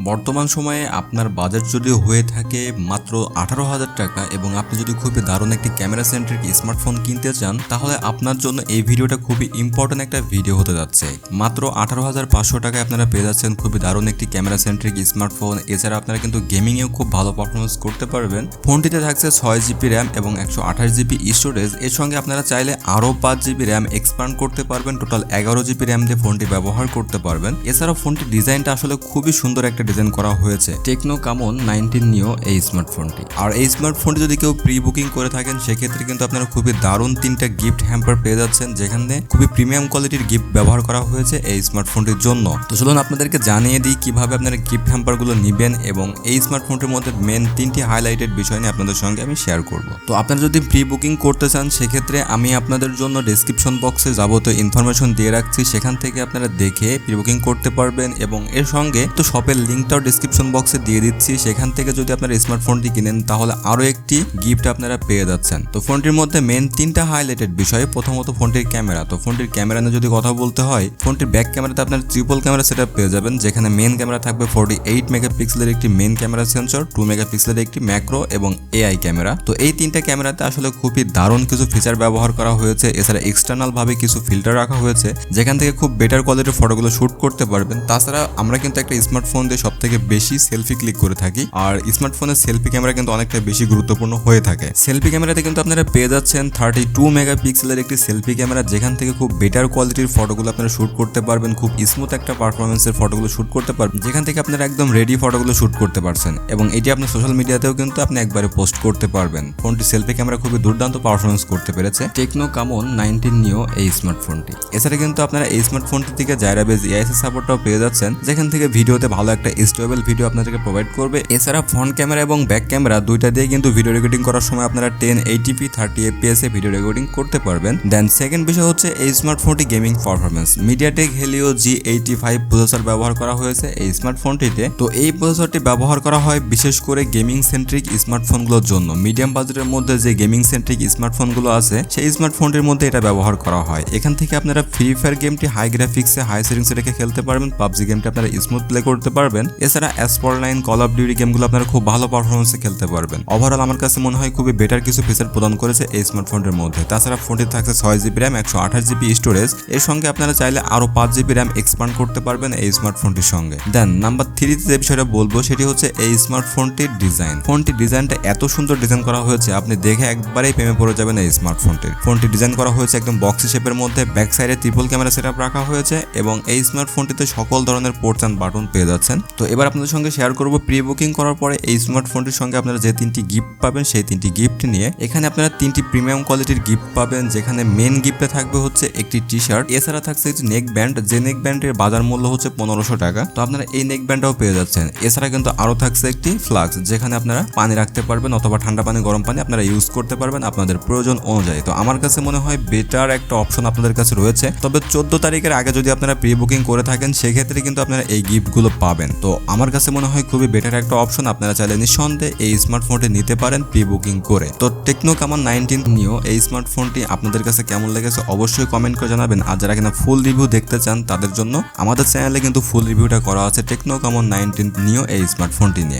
বর্তমান সময়ে আপনার বাজেট যদি হয়ে থাকে মাত্র 18,000 টাকা এবং আপনি যদি খুবই দারুণ একটি ক্যামেরা সেন্ট্রিক স্মার্টফোন কিনতে চান, তাহলে আপনার জন্য এই ভিডিওটা খুবই ইম্পর্টেন্ট একটা ভিডিও হতে যাচ্ছে। মাত্র 18,500 টাকায় আপনারা পেয়ে যাচ্ছেন খুবই দারুণ একটি ক্যামেরা সেন্ট্রিক স্মার্টফোন। এছাড়া আপনারা কিন্তু গেমিংয়েও খুব ভালো পারফরমেন্স করতে পারবেন। ফোনটিতে থাকছে 6GB র্যাম এবং 128GB স্টোরেজ। এর সঙ্গে আপনারা চাইলে আরও 5GB র্যাম এক্সপান্ড করতে পারবেন। টোটাল 11GB র্যাম দিয়ে ফোনটি ব্যবহার করতে পারবেন। এছাড়াও ফোনটির ডিজাইনটা আসলে খুবই সুন্দর একটা ডিজাইন করা হয়েছে। টেকনো কামন 19 নিও এই স্মার্টফোনটি। আর এই স্মার্টফোনটি যদি কেউ প্রি বুকিং করে থাকেন সেক্ষেত্রে কিন্তু আপনারা খুবই দারুণ 3টা গিফট হ্যাম্পার পেয়ে যাচ্ছেন, যেখানে খুবই প্রিমিয়াম কোয়ালিটির গিফট ব্যবহার করা হয়েছে এই স্মার্টফোনটির জন্য। তো চলুন আপনাদেরকে জানিয়ে দিই কিভাবে আপনারা গিফট হ্যাম্পারগুলো নেবেন এবং এই স্মার্টফোনটির মধ্যে মেন 3টি হাইলাইটেড বিষয় নিয়ে আপনাদের সঙ্গে আমি শেয়ার করব। তো আপনারা যদি প্রি বুকিং করতে চান সেক্ষেত্রে আমি আপনাদের জন্য ডেসক্রিপশন বক্সে যাবতীয় ইনফরমেশন দিয়ে রাখছি, সেখান থেকে আপনারা দেখে প্রি বুকিং করতে পারবেন এবং এর সঙ্গে তো শপের লিঙ্কটাও ডেসক্রিপশন বক্সে দিয়ে দিচ্ছি। সেখান থেকে যদি আপনারা স্মার্টফোনটি কিনেন তাহলে আরও একটি গিফট আপনারা পেয়ে যাচ্ছেন। তো ফোনটির মধ্যে মেন 3টা হাইলাইটেড বিষয়। প্রথমত ফোনটির ক্যামেরা। তো ফোনটির ক্যামেরা নিয়ে যদি কথা বলতে হয়, ফোনটির ব্যাক ক্যামেরাতে আপনারা ট্রিপল ক্যামেরা সেটআপ পেয়ে যাবেন, যেখানে মেন ক্যামেরা থাকবে 48 মেগাপিক্সেলের একটি মেন ক্যামেরা সেন্সর, 2 মেগাপিক্সেলের একটি ম্যাক্রো এবং এআই ক্যামেরা। তো এই 3টা ক্যামেরাতে আসলে খুবই দারুণ কিছু ফিচার ব্যবহার করা হয়েছে। এছাড়া এক্সটার্নাল ভাবে কিছু ফিল্টার রাখা হয়েছে, যেখান থেকে খুব বেটার কোয়ালিটির ফটোগুলো শুট করতে পারবেন। তাছাড়া আমরা কিন্তু একটা স্মার্টফোন দিয়ে সব থেকে বেশি সেলফি ক্লিক করে থাকি, আর স্মার্টফোনের সেলফি ক্যামেরা কিন্তু অনেকটা বেশি গুরুত্বপূর্ণ হয়ে থাকে। সেলফি ক্যামেরাতে কিন্তু আপনারা পেয়ে যাচ্ছেন 32 মেগাপিক্সেলের একটি সেলফি ক্যামেরা, যেখান থেকে খুব বেটার কোয়ালিটির ফটোগুলো আপনারা শুট করতে পারবেন, খুব স্মুথ একটা পারফরমেন্সের ফটোগুলো শুট করতে পারবেন, যেখান থেকে আপনারা একদম রেডি ফটোগুলো শুট করতে পারছেন এবং এটি আপনার সোশ্যাল মিডিয়াতেও কিন্তু আপনি একবারে পোস্ট করতে পারবেন। ফোনটি সেলফি ক্যামেরা খুবই দুর্দান্ত পারফরমেন্স করতে পেরেছে টেকনো কামন 19 নিও এই স্মার্টফোনটি। এছাড়া কিন্তু আপনারা এই স্মার্টফোনটি থেকে জাইরা বেস এআইএস সাপোর্টটাও পেয়ে যাচ্ছেন, যেখান থেকে ভিডিওতে ভালো একটা স্টেবল ভিডিও আপনাদেরকে প্রোভাইড করবে। এছাড়া ফ্রন্ট ক্যামেরা এবং ব্যাক ক্যামেরা দুইটা দিয়ে কিন্তু ভিডিও রেকর্ডিং করার সময় আপনারা 1080p 30fps এ ভিডিও রেকর্ডিং করতে পারবেন। দেন সেকেন্ড বিষয় হচ্ছে এই স্মার্টফোনটি gaming performance. MediaTek Helio G85 processor ব্যবহার করা হয়েছে এই স্মার্টফোনটিতে। তো এই প্রসেসরটি ব্যবহার করা হয় বিশেষ করে গেমিং সেন্ট্রিক স্মার্টফোনগুলোর জন্য। মিডিয়াম বাজেটের মধ্যে যে গেমিং সেন্ট্রিক স্মার্টফোনগুলো আছে সেই স্মার্টফোনটির মধ্যে এটা ব্যবহার করা হয়। এখান থেকে আপনারা ফ্রি ফায়ার গেমটি হাই গ্রাফিক্সে হাই সেটিংসে রেখে খেলতে পারবেন, পাবজি গেমটি আপনারা স্মুথ প্লে করতে পারবেন। এছাড়া অ্যাসপরলাইন, কল অফ ডিউটি গেমগুলো আপনারা খুব ভালো পারফরমেন্সে খেলতে পারবেন। ওভারঅল আমার কাছে মনে হয় খুবই বেটার কিছু ফিচার প্রদান করেছে এই স্মার্টফোনটির মধ্যে। তাছাড়া ফোনটি থাকছে 6GB র্যাম 128GB স্টোরেজ। এর সঙ্গে আপনারা চাইলে আরও 5GB র্যাম এক্সপান্ড করতে পারবেন এই স্মার্টফোনটির সঙ্গে। দেন নাম্বার 3 যে বিষয়টা বলবো সেটি হচ্ছে এই স্মার্টফোনটির ডিজাইন। ফোনটির ডিজাইনটা এত সুন্দর ডিজাইন করা হয়েছে, আপনি দেখে একবারেই প্রেমে পড়ে যাবেন এই স্মার্টফোনটির। ফোনটি ডিজাইন করা হয়েছে একদম বক্সি শেপের মধ্যে, ব্যাক সাইডে ট্রিপল ক্যামেরা সেটআপ রাখা হয়েছে এবং এই স্মার্টফোনটিতে সকল ধরনের পোর্টস অ্যান্ড বাটন পেয়ে যাচ্ছেন। তো এবার আপনাদের সঙ্গে শেয়ার করব প্রি বুকিং করার পরে এই স্মার্টফোনটির সঙ্গে আপনারা যে 3টি গিফট পাবেন সেই 3টি গিফট নিয়ে। এখানে আপনারা 3টি প্রিমিয়াম কোয়ালিটির গিফট পাবেন, যেখানে মেন গিফটে থাকবে হচ্ছে একটি টি শার্ট। এছাড়া থাকছে একটি নেক ব্যান্ড, যে নেক ব্যান্ডের বাজার মূল্য হচ্ছে 1500 টাকা। তো আপনারা এই নেক ব্যান্ডটাও পেয়ে যাচ্ছেন। এছাড়া কিন্তু আরও থাকছে একটি ফ্লাক্স, যেখানে আপনারা পানি রাখতে পারবেন অথবা ঠান্ডা পানি, গরম পানি আপনারা ইউজ করতে পারবেন আপনাদের প্রয়োজন অনুযায়ী। তো আমার কাছে মনে হয় বেটার একটা অপশন আপনাদের কাছে রয়েছে। তবে 14 তারিখের আগে যদি আপনারা প্রি বুকিং করে থাকেন সেক্ষেত্রে কিন্তু আপনারা এই গিফটগুলো পাবেন। তো আমার কাছে মনে হয় খুবই বেটার একটা অপশন। আপনারা চাইলে নিঃসন্দেহে এই স্মার্টফোনটি নিতে পারেন প্রি বুকিং করে। তো টেকনো কামন 19 নিও এই স্মার্টফোনটি আপনাদের কাছে কেমন লেগেছে অবশ্যই কমেন্ট করে জানাবেন। আর যারা কিনা ফুল রিভিউ দেখতে চান তাদের জন্য আমাদের চ্যানেলে কিন্তু ফুল রিভিউটা করা আছে টেকনো কামন 19 নিও এই স্মার্টফোনটি নিয়ে।